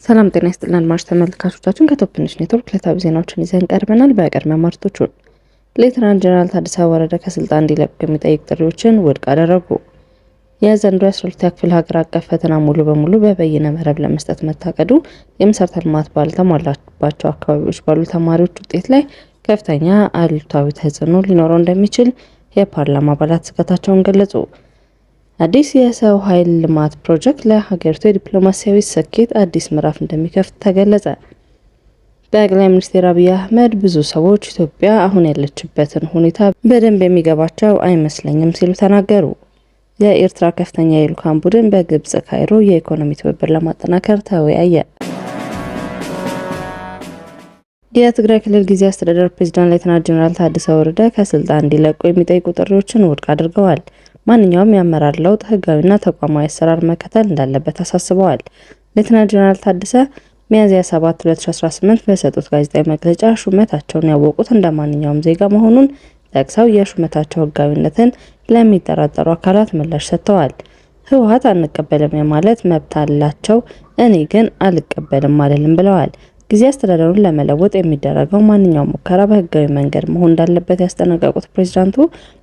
ሰላም ጤና ይስጥልን አድማጭ ተመልካቾቻችን ከቶፕ ኒውስ ኔትወርክ ዕለታዊ ዜናዎችን ይዘን ቀርበናል። በቅድሚያ ማርቶቹ ሌተናንት ጀነራል ታደሰ ወረደ ከስልጣን እንዲለቁ የሚጠይቅ ጥሪዎችን ውድቅ አደረጉ። የዘንድሮ 12ኛ ክፍል ሀገር አቀፍ ፈተና ሙሉ በሙሉ በበይነ መረብ ለመስጠት መታቀዱ የመሰረተ ልማት ባልተሟላባቸው አካባቢዎች ባሉ ተማሪዎች ውጤት ላይ ከፍተኛ አሉታዊ ተጽዕኖ ሊኖረው እንደሚችል የፓርላማ አባላት ስጋታቸውን ገለጹ። አዲስ የሰው ኃይል ልማት ፕሮጀክት ለሀገሪቱ የዲፕሎማሲያዊ ስኬት አዲስ ምዕራፍ እንደሚከፍት ተገለጸ። ጠቅላይ ሚኒስትር አብይ አህመድ ብዙ ሰዎች ኢትዮጵያ አሁን ያለችበትን ሁኔታ በደንብ የሚገባቸው አይመስለኝም ሲሉ ተናገሩ። የኤርትራ ከፍተኛ የልኡካን ቡድን በግብጽ ካይሮ የኢኮኖሚ ትብብር ለማጠናከር ተወያየ። የትግራይ ክልል ጊዜያዊ አስተዳደር ፕሬዝዳንት ሌተናንት ጀነራል ታደሰ ወረደ ከስልጣን እንዲለቁ የሚጠይቁ ጥሪዎችን ውድቅ አድርገዋል። ማንኛውም የአመራር ለውጥ ህጋዊና ተቋማዊ አሰራር መከተል እንዳለበት አሳስበዋል። ሌተናንት ጀነራል ታደሰ ሚያዝያ 7 2018 በሰጡት ጋዜጣዊ መግለጫ ሹመታቸውን ያወቁት እንደማንኛውም ዜጋ መሆኑን ጠቅሰው የሹመታቸው ህጋዊነትን ለሚጠራጠሩ አካላት ምላሽ ሰጥተዋል። ህወሓት አንቀበልም የማለት መብት አላቸው፣ እኔ ግን አልቀበልም አልልም ብለዋል። ጊዜያዊ አስተዳደሩን ለመለወጥ የሚደረገው ማንኛውም ሙከራ በህጋዊ መንገድ መሆን እንዳለበት ያስጠነቀቁት ፕሬዝዳንቱ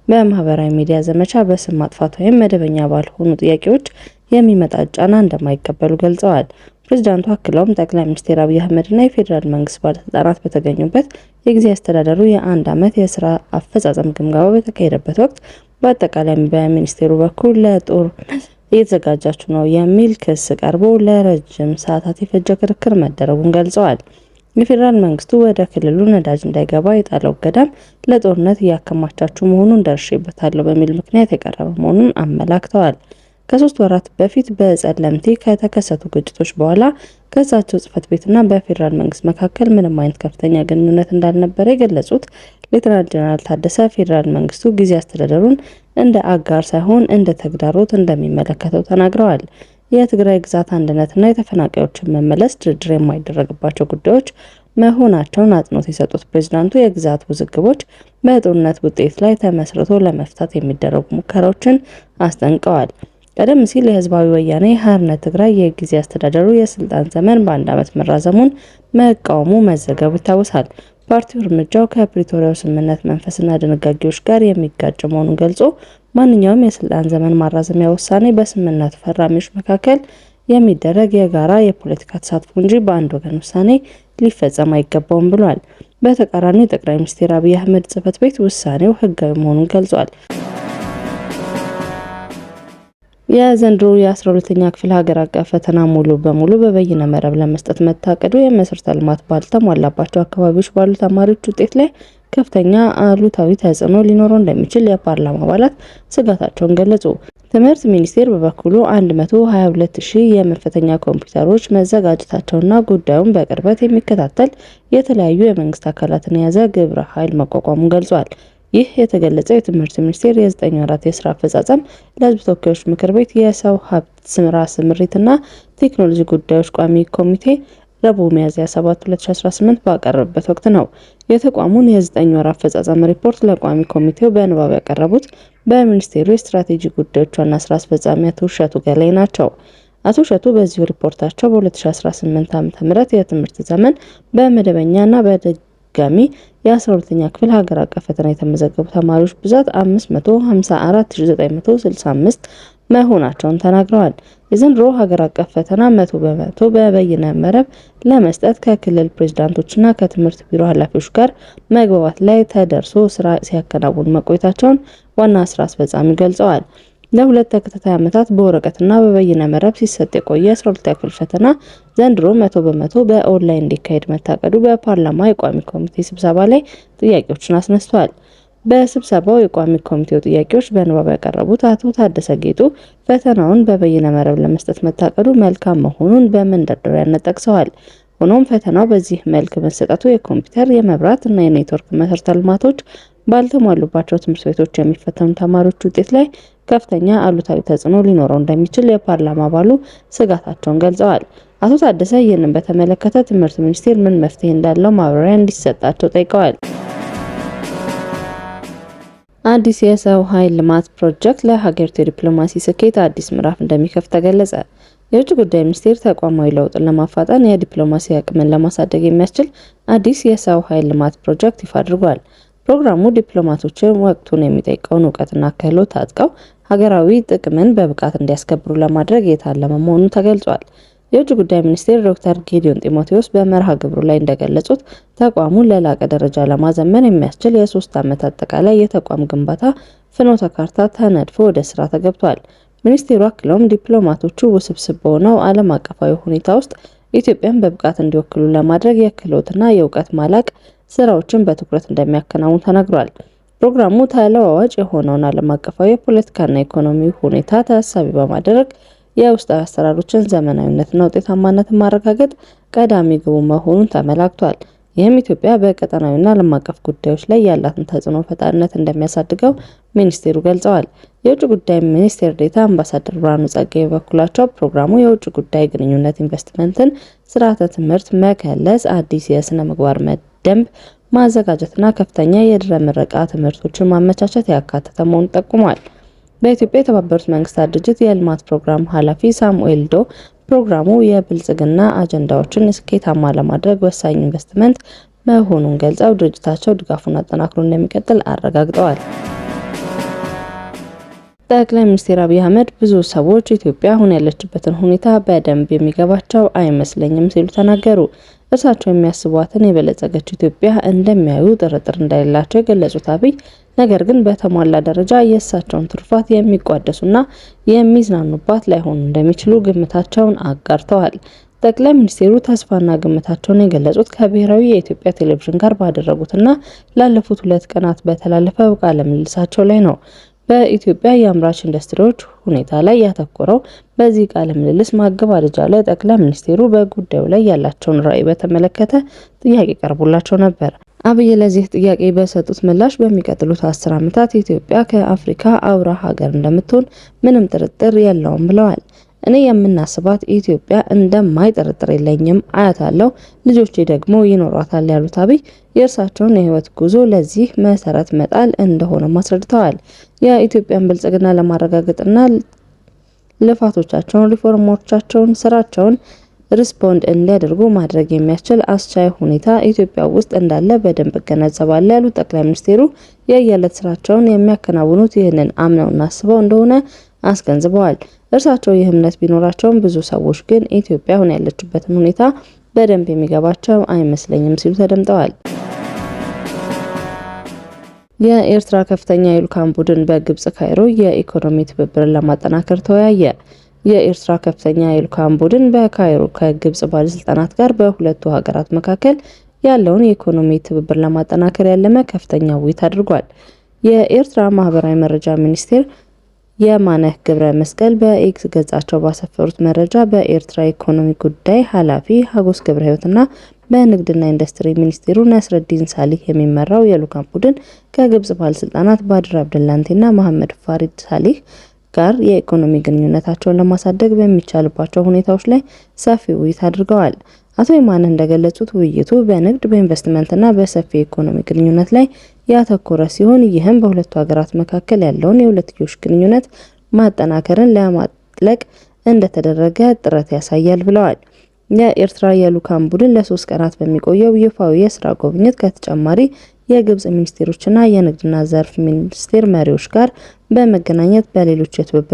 በማህበራዊ ሚዲያ ዘመቻ በስም ማጥፋት ወይም መደበኛ ባልሆኑ ጥያቄዎች የሚመጣ ጫና እንደማይቀበሉ ገልጸዋል። ፕሬዝዳንቱ አክለውም ጠቅላይ ሚኒስትር አብይ አህመድና የፌዴራል መንግስት ባለስልጣናት በተገኙበት የጊዜያዊ አስተዳደሩ የአንድ ዓመት የስራ አፈጻጸም ግምገማ በተካሄደበት ወቅት በአጠቃላይ በሚኒስቴሩ በኩል ለጦርነት እየተዘጋጃችሁ ነው የሚል ክስ ቀርቦ ለረጅም ሰዓታት የፈጀ ክርክር መደረጉን ገልጸዋል። የፌዴራል መንግስቱ ወደ ክልሉ ነዳጅ እንዳይገባ የጣለው እገዳም ለጦርነት እያከማቻችሁ መሆኑን ደርሼበታለሁ በሚል ምክንያት የቀረበ መሆኑን አመላክተዋል። ከ3 ወራት በፊት በጸለምቲ ከተከሰቱ ግጭቶች በኋላ ከእሳቸው ጽህፈት ቤትና በፌዴራል መንግስት መካከል ምንም አይነት ከፍተኛ ግንኙነት እንዳልነበረ የገለጹት ሌተናንት ጀነራል ታደሰ ፌዴራል መንግስቱ ጊዜያዊ አስተዳደሩን እንደ አጋር ሳይሆን እንደ ተግዳሮት እንደሚመለከተው ተናግረዋል። የትግራይ ግዛት አንድነትና የተፈናቃዮችን መመለስ ድርድር የማይደረግባቸው ጉዳዮች መሆናቸውን አጽንኦት የሰጡት ፕሬዝዳንቱ የግዛት ውዝግቦች በጦርነት ውጤት ላይ ተመስርቶ ለመፍታት የሚደረጉ ሙከራዎችን አስጠንቀዋል። ቀደም ሲል የህዝባዊ ወያኔ ሓርነት ትግራይ የጊዜያዊ አስተዳደሩ የስልጣን ዘመን በአንድ ዓመት መራዘሙን መቃወሙ መዘገቡ ይታወሳል። ፓርቲው እርምጃው ከፕሪቶሪያው ስምምነት መንፈስና ድንጋጌዎች ጋር የሚጋጭ መሆኑን ገልጾ ማንኛውም የስልጣን ዘመን ማራዘሚያ ውሳኔ በስምምነቱ ፈራሚዎች መካከል የሚደረግ የጋራ የፖለቲካ ተሳትፎ እንጂ በአንድ ወገን ውሳኔ ሊፈጸም አይገባውም ብሏል። በተቃራኒ ጠቅላይ ሚኒስትር አብይ አህመድ ጽህፈት ቤት ውሳኔው ህጋዊ መሆኑን ገልጿል። የዘንድሮ የ12ኛ ክፍል ሀገር አቀፍ ፈተና ሙሉ በሙሉ በበይነ መረብ ለመስጠት መታቀዱ የመሰረተ ልማት ባልተሟላባቸው አካባቢዎች ባሉ ተማሪዎች ውጤት ላይ ከፍተኛ አሉታዊ ተጽዕኖ ሊኖረው እንደሚችል የፓርላማ አባላት ስጋታቸውን ገለጹ። ትምህርት ሚኒስቴር በበኩሉ 122,000 የመፈተኛ ኮምፒውተሮች መዘጋጀታቸውና ጉዳዩን በቅርበት የሚከታተል የተለያዩ የመንግስት አካላትን የያዘ ግብረ ኃይል መቋቋሙን ገልጿል። ይህ የተገለጸው የትምህርት ሚኒስቴር የ9 ወራት የስራ አፈጻጸም ለህዝብ ተወካዮች ምክር ቤት የሰው ሀብት ስራ ስምሪትና ቴክኖሎጂ ጉዳዮች ቋሚ ኮሚቴ ረቡዕ ሚያዝያ 7 2018 ባቀረበበት ወቅት ነው። የተቋሙን የ9 ወር አፈጻጸም ሪፖርት ለቋሚ ኮሚቴው በንባብ ያቀረቡት በሚኒስቴሩ የስትራቴጂ ጉዳዮች ዋና ስራ አስፈጻሚ አቶ እሸቱ ገላይ ናቸው። አቶ እሸቱ በዚሁ ሪፖርታቸው በ2018 ዓ.ም የትምህርት ዘመን በመደበኛና በድጋሚ የ12ኛ ክፍል ሀገር አቀፍ ፈተና የተመዘገቡ ተማሪዎች ብዛት 554,965 መሆናቸውን ተናግረዋል። የዘንድሮ ሀገር አቀፍ ፈተና 100% በበይነ መረብ ለመስጠት ከክልል ፕሬዝዳንቶችና ከትምህርት ቢሮ ኃላፊዎች ጋር መግባባት ላይ ተደርሶ ስራ ሲያከናውኑ መቆየታቸውን ዋና ስራ አስፈጻሚ ገልጸዋል። ለሁለት ተከታታይ ዓመታት በወረቀትና በበይነ መረብ ሲሰጥ የቆየ 12ኛ ክፍል ፈተና ዘንድሮ 100% በኦንላይን እንዲካሄድ መታቀዱ በፓርላማ የቋሚ ኮሚቴ ስብሰባ ላይ ጥያቄዎችን አስነስቷል። በስብሰባው የቋሚ ኮሚቴው ጥያቄዎች በንባብ ያቀረቡት አቶ ታደሰ ጌጡ ፈተናውን በበይነ መረብ ለመስጠት መታቀዱ መልካም መሆኑን በመንደርደሪያነት ጠቅሰዋል። ሆኖም ፈተናው በዚህ መልክ መሰጠቱ የኮምፒውተር፣ የመብራት እና የኔትወርክ መሰረተ ልማቶች ባልተሟሉባቸው ትምህርት ቤቶች የሚፈተኑ ተማሪዎች ውጤት ላይ ከፍተኛ አሉታዊ ተጽዕኖ ሊኖረው እንደሚችል የፓርላማ አባሉ ስጋታቸውን ገልጸዋል። አቶ ታደሰ ይህንን በተመለከተ ትምህርት ሚኒስቴር ምን መፍትሄ እንዳለው ማብራሪያ እንዲሰጣቸው ጠይቀዋል። አዲስ የሰው ኃይል ልማት ፕሮጀክት ለሀገሪቱ የዲፕሎማሲ ስኬት አዲስ ምዕራፍ እንደሚከፍት ተገለጸ። የውጭ ጉዳይ ሚኒስቴር ተቋማዊ ለውጥን ለማፋጠን የዲፕሎማሲ አቅምን ለማሳደግ የሚያስችል አዲስ የሰው ኃይል ልማት ፕሮጀክት ይፋ አድርጓል። ፕሮግራሙ ዲፕሎማቶችን ወቅቱን የሚጠይቀውን እውቀትና ክህሎት ታጥቀው ሀገራዊ ጥቅምን በብቃት እንዲያስከብሩ ለማድረግ የታለመ መሆኑ ተገልጿል። የውጭ ጉዳይ ሚኒስቴር ዶክተር ጌዲዮን ጢሞቴዎስ በመርሃ ግብሩ ላይ እንደገለጹት ተቋሙን ለላቀ ደረጃ ለማዘመን የሚያስችል የ3 ዓመት አጠቃላይ የተቋም ግንባታ ፍኖተ ካርታ ተነድፎ ወደ ስራ ተገብቷል። ሚኒስቴሩ አክለውም ዲፕሎማቶቹ ውስብስብ በሆነው ዓለም አቀፋዊ ሁኔታ ውስጥ ኢትዮጵያን በብቃት እንዲወክሉ ለማድረግ የክህሎትና የእውቀት ማላቅ ስራዎችን በትኩረት እንደሚያከናውን ተነግሯል። ፕሮግራሙ ተለዋዋጭ የሆነውን ዓለም አቀፋዊ የፖለቲካና ኢኮኖሚ ሁኔታ ታሳቢ በማድረግ የውስጣዊ አሰራሮችን ዘመናዊነትና ውጤታማነትን ማረጋገጥ ቀዳሚ ግቡ መሆኑን ተመላክቷል። ይህም ኢትዮጵያ በቀጠናዊና ዓለም አቀፍ ጉዳዮች ላይ ያላትን ተጽዕኖ ፈጣሪነት እንደሚያሳድገው ሚኒስቴሩ ገልጸዋል። የውጭ ጉዳይ ሚኒስቴር ዴኤታ አምባሳደር ብርሃኑ ጸጋዬ በበኩላቸው ፕሮግራሙ የውጭ ጉዳይ ግንኙነት ኢንቨስትመንትን፣ ስርዓተ ትምህርት መከለስ፣ አዲስ የስነ ምግባር ደንብ ማዘጋጀትና ከፍተኛ የድህረ ምረቃ ትምህርቶችን ማመቻቸት ያካተተ መሆኑን ጠቁሟል። በኢትዮጵያ የተባበሩት መንግስታት ድርጅት የልማት ፕሮግራም ኃላፊ ሳሙኤል ዶ ፕሮግራሙ የብልጽግና አጀንዳዎችን ስኬታማ ለማድረግ ወሳኝ ኢንቨስትመንት መሆኑን ገልጸው ድርጅታቸው ድጋፉን አጠናክሮ እንደሚቀጥል አረጋግጠዋል። ጠቅላይ ሚኒስትር አብይ አህመድ ብዙ ሰዎች ኢትዮጵያ አሁን ያለችበትን ሁኔታ በደንብ የሚገባቸው አይመስለኝም ሲሉ ተናገሩ። እርሳቸው የሚያስቧትን የበለጸገች ኢትዮጵያ እንደሚያዩ ጥርጥር እንደሌላቸው የገለጹት አብይ ነገር ግን በተሟላ ደረጃ የእሳቸውን ትሩፋት የሚቋደሱና የሚዝናኑባት ላይሆኑ እንደሚችሉ ግምታቸውን አጋርተዋል። ጠቅላይ ሚኒስትሩ ተስፋና ግምታቸውን የገለጹት ከብሔራዊ የኢትዮጵያ ቴሌቪዥን ጋር ባደረጉትና ላለፉት 2 ቀናት በተላለፈው ቃለ ምልልሳቸው ላይ ነው። በኢትዮጵያ የአምራች ኢንዱስትሪዎች ሁኔታ ላይ ያተኮረው በዚህ ቃለ ምልልስ ማገባደጃ ላይ ጠቅላይ ሚኒስትሩ በጉዳዩ ላይ ያላቸውን ራዕይ በተመለከተ ጥያቄ ቀርቦላቸው ነበር። አብይ ለዚህ ጥያቄ በሰጡት ምላሽ በሚቀጥሉት 10 ዓመታት ኢትዮጵያ ከአፍሪካ አውራ ሀገር እንደምትሆን ምንም ጥርጥር የለውም ብለዋል። እኔ የምናስባት ኢትዮጵያ እንደማይጠረጥር የለኝም፣ አያታለሁ፣ ልጆቼ ደግሞ ይኖሯታል ያሉት አብይ የእርሳቸውን የህይወት ጉዞ ለዚህ መሰረት መጣል እንደሆነ አስረድተዋል። የኢትዮጵያን ብልጽግና ለማረጋገጥና ልፋቶቻቸውን፣ ሪፎርሞቻቸውን፣ ስራቸውን ሪስፖንድ እንዲያደርጉ ማድረግ የሚያስችል አስቻይ ሁኔታ ኢትዮጵያ ውስጥ እንዳለ በደንብ እገነዘባለሁ ያሉት ጠቅላይ ሚኒስትሩ የየዕለት ስራቸውን የሚያከናውኑት ይህንን አምነውና አስበው እንደሆነ አስገንዝበዋል። እርሳቸው ይህ እምነት ቢኖራቸውም ብዙ ሰዎች ግን ኢትዮጵያ አሁን ያለችበትን ሁኔታ በደንብ የሚገባቸው አይመስለኝም ሲሉ ተደምጠዋል። የኤርትራ ከፍተኛ የልዑካን ቡድን በግብጽ ካይሮ የኢኮኖሚ ትብብርን ለማጠናከር ተወያየ። የኤርትራ ከፍተኛ የልዑካን ቡድን በካይሮ ከግብጽ ባለስልጣናት ጋር በሁለቱ ሀገራት መካከል ያለውን የኢኮኖሚ ትብብር ለማጠናከር ያለመ ከፍተኛ ውይይት አድርጓል። የኤርትራ ማህበራዊ መረጃ ሚኒስቴር የማነ ገብረ መስቀል በኤክስ ገጻቸው ባሰፈሩት መረጃ በኤርትራ ኢኮኖሚ ጉዳይ ኃላፊ ሀጎስ ገብረ ሕይወትና በንግድና ኢንዱስትሪ ሚኒስቴሩ ነስረዲን ሳሊህ የሚመራው የልዑካን ቡድን ከግብጽ ባለስልጣናት ባድር አብደላንቲና መሐመድ ፋሪድ ሳሊህ ጋር የኢኮኖሚ ግንኙነታቸውን ለማሳደግ በሚቻልባቸው ሁኔታዎች ላይ ሰፊ ውይይት አድርገዋል። አቶ የማነ እንደገለጹት ውይይቱ በንግድ በኢንቨስትመንትና በሰፊ ኢኮኖሚ ግንኙነት ላይ ያተኮረ ሲሆን ይህም በሁለቱ ሀገራት መካከል ያለውን የሁለትዮሽ ግንኙነት ማጠናከርን ለማጥለቅ እንደተደረገ ጥረት ያሳያል ብለዋል። የኤርትራ የልዑካን ቡድን ለ3 ቀናት በሚቆየው ይፋዊ የስራ ጉብኝት ከተጨማሪ የግብጽ ሚኒስቴሮችና የንግድና ዘርፍ ሚኒስቴር መሪዎች ጋር በመገናኘት በሌሎች የትብብር